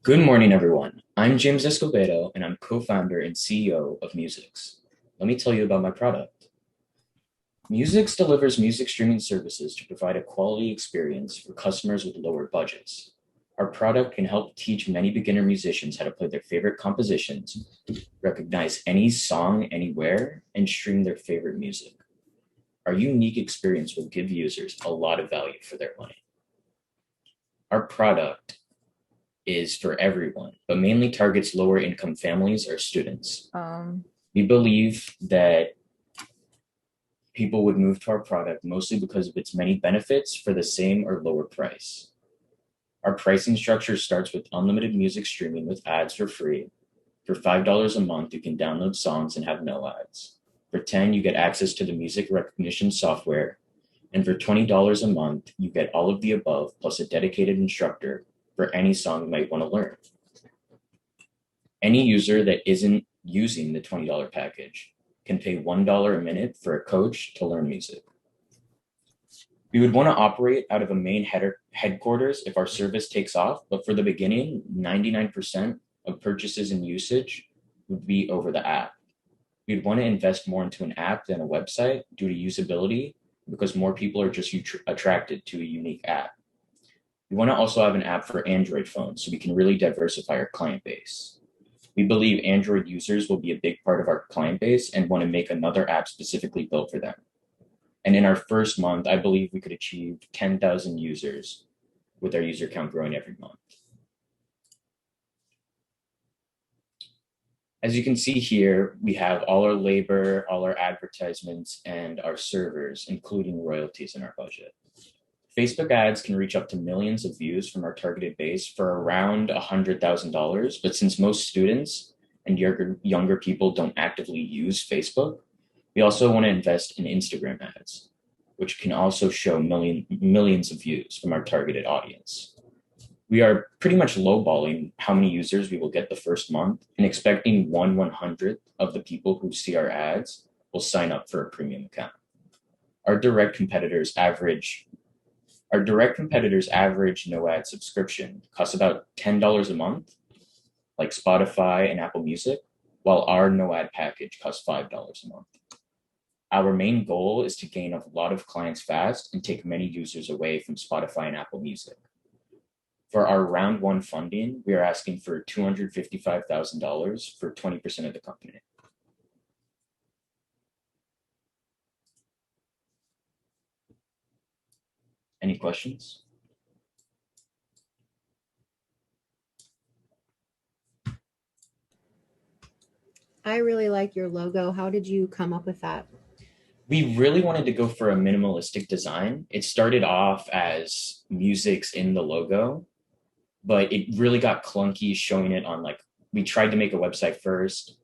Good morning, everyone. I'm James Escobedo, and I'm co-founder and CEO of Musix. Let me tell you about my product. Musix delivers music streaming services to provide a quality experience for customers with lower budgets. Our product can help teach many beginner musicians how to play their favorite compositions, recognize any song anywhere, and stream their favorite music. Our unique experience will give users a lot of value for their money. Our product is for everyone, but mainly targets lower income families or students. We believe that people would move to our product mostly because of its many benefits for the same or lower price. Our pricing structure starts with unlimited music streaming with ads for free. For $5 a month, you can download songs and have no ads. For $10, you get access to the music recognition software. And for $20 a month, you get all of the above plus a dedicated instructor for any song you might want to learn. Any user that isn't using the $20 package can pay $1 a minute for a coach to learn music. We would want to operate out of a main headquarters if our service takes off, but for the beginning, 99% of purchases and usage would be over the app. We'd want to invest more into an app than a website due to usability because more people are just attracted to a unique app. We want to also have an app for Android phones so we can really diversify our client base. We believe Android users will be a big part of our client base and want to make another app specifically built for them. And in our first month, I believe we could achieve 10,000 users with our user count growing every month. As you can see here, we have all our labor, all our advertisements, and our servers, including royalties in our budget. Facebook ads can reach up to millions of views from our targeted base for around $100,000. But since most students and younger people don't actively use Facebook, we also want to invest in Instagram ads, which can also show millions of views from our targeted audience. We are pretty much lowballing how many users we will get the first month and expecting 1/100th of the people who see our ads will sign up for a premium account. Our direct competitors' average no ad subscription costs about $10 a month, like Spotify and Apple Music, while our no ad package costs $5 a month. Our main goal is to gain a lot of clients fast and take many users away from Spotify and Apple Music. For our round one funding, we are asking for $255,000 for 20% of the company. Any questions? I really like your logo. How did you come up with that? We really wanted to go for a minimalistic design. It started off as Musix in the logo, but it really got clunky showing it on we tried to make a website first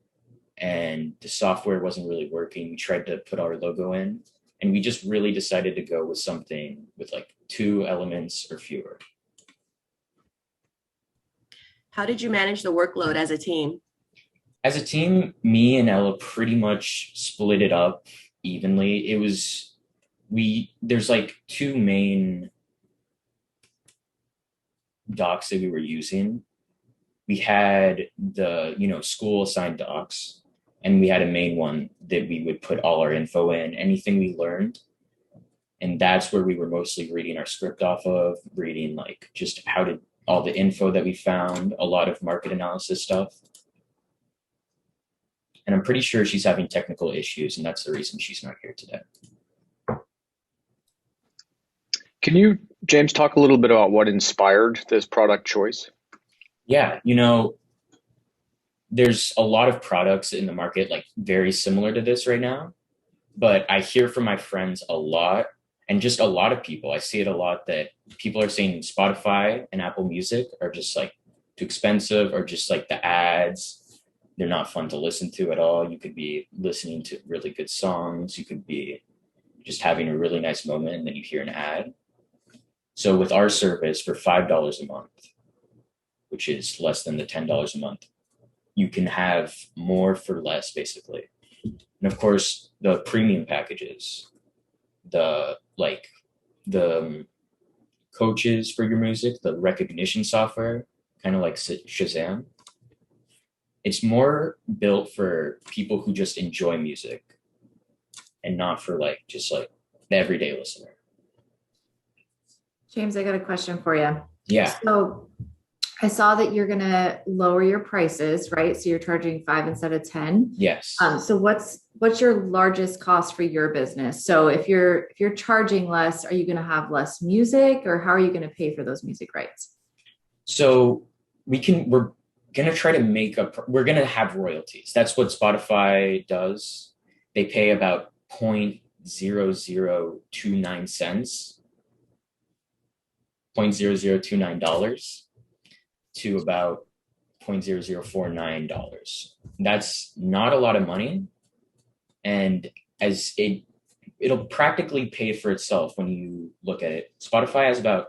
and the software wasn't really working. We tried to put our logo in and we just really decided to go with something with like 2 elements or fewer. How did you manage the workload as a team? As a team, me and Ella pretty much split it up evenly. There's like 2 main docs that we were using. We had the, school assigned docs, and we had a main one that we would put all our info in, anything we learned. And that's where we were mostly reading our script off of, reading just all the info that we found, a lot of market analysis stuff. And I'm pretty sure she's having technical issues, and that's the reason she's not here today. Can you, James, talk a little bit about what inspired this product choice? Yeah, there's a lot of products in the market very similar to this right now, but I hear from my friends a lot, and just a lot of people, I see it a lot that people are saying Spotify and Apple Music are just too expensive, or just the ads. They're not fun to listen to at all. You could be listening to really good songs. You could be just having a really nice moment and then you hear an ad. So with our service for $5 a month, which is less than the $10 a month, you can have more for less basically. And of course, the premium packages, the coaches for your music, the recognition software kind of like Shazam. It's more built for people who just enjoy music and not for like just like the everyday listener. James, I got a question for you. Yeah. So I saw that you're going to lower your prices, right? So you're charging 5 instead of 10. Yes. So what's your largest cost for your business? So if you're charging less, are you going to have less music, or how are you going to pay for those music rights? So we're gonna try to we're gonna have royalties. That's what Spotify does. They pay about 0.0029 cents, $0.0029 to about $0.0049. That's not a lot of money. And as it'll practically pay for itself when you look at it. Spotify has about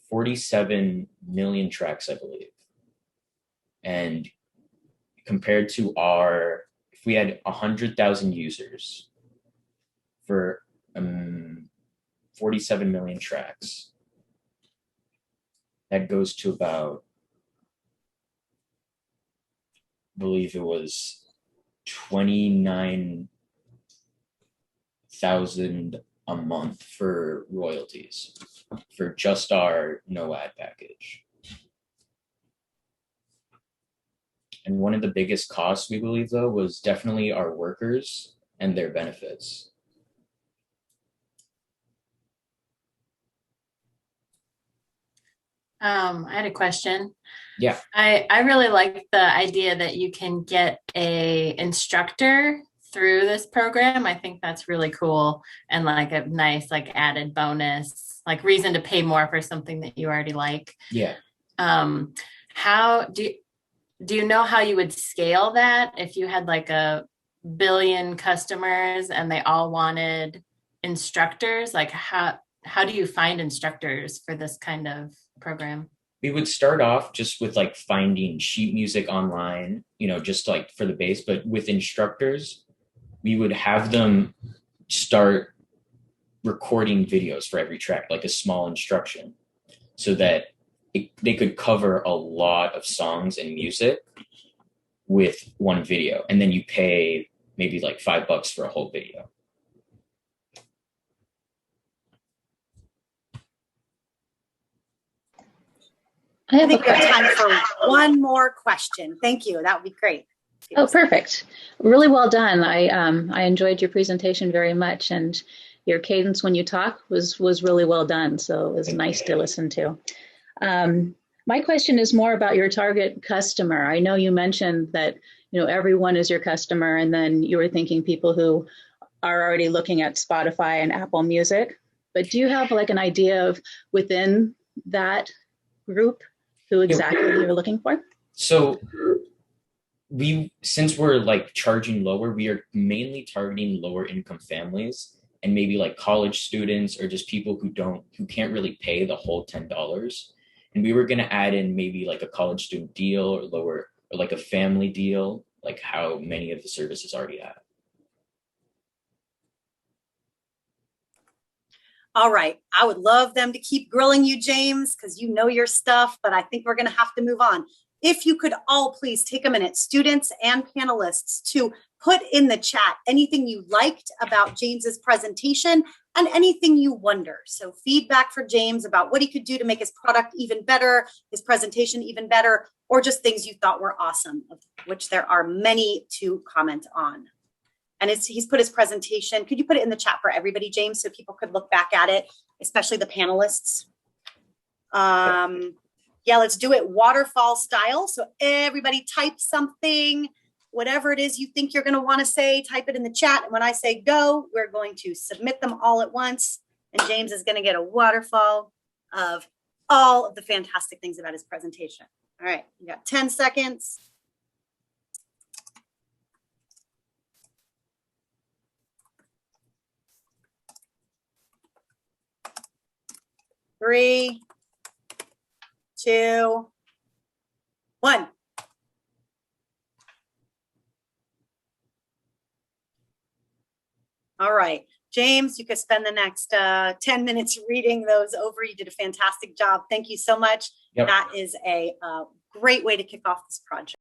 47 million tracks, I believe. And compared to if we had 100,000 users for 47 million tracks, that goes to about, I believe it was 29,000 a month for royalties for just our no ad package. And one of the biggest costs, we believe, though, was definitely our workers and their benefits. I had a question. Yeah. I really like the idea that you can get a instructor through this program. I think that's really cool and like a nice like added bonus, like reason to pay more for something that you already like. Yeah. How do you know how you would scale that if you had like a billion customers and they all wanted instructors? Like how do you find instructors for this kind of program? We would start off just with like finding sheet music online, just like for the base, but with instructors, we would have them start recording videos for every track, like a small instruction, so that they could cover a lot of songs and music with one video. And then you pay maybe like $5 for a whole video. I think we have time for one more question. Thank you. That would be great. Oh, perfect. Really well done. I enjoyed your presentation very much, and your cadence when you talk was really well done. So it was nice to listen to. My question is more about your target customer. I know you mentioned that everyone is your customer, and then you were thinking people who are already looking at Spotify and Apple Music. But do you have like an idea of within that group who exactly you're looking for? So since we're like charging lower, we are mainly targeting lower income families and maybe like college students or just people who can't really pay the whole $10. And we were going to add in maybe like a college student deal or like a family deal, like how many of the services already have. All right. I would love them to keep grilling you, James, because you know your stuff, but I think we're going to have to move on. If you could all please take a minute, students and panelists, to put in the chat anything you liked about James's presentation and anything you wonder. So feedback for James about what he could do to make his product even better, his presentation even better, or just things you thought were awesome, of which there are many to comment on. And he's put his presentation. Could you put it in the chat for everybody, James, so people could look back at it, especially the panelists? Yeah, let's do it waterfall style. So everybody type something, whatever it is you think you're going to want to say, type it in the chat. And when I say go, we're going to submit them all at once. And James is going to get a waterfall of all of the fantastic things about his presentation. All right, you got 10 seconds. Three, 2, 1. All right. James, you could spend the next 10 minutes reading those over. You did a fantastic job. Thank you so much. Yep. That is a great way to kick off this project.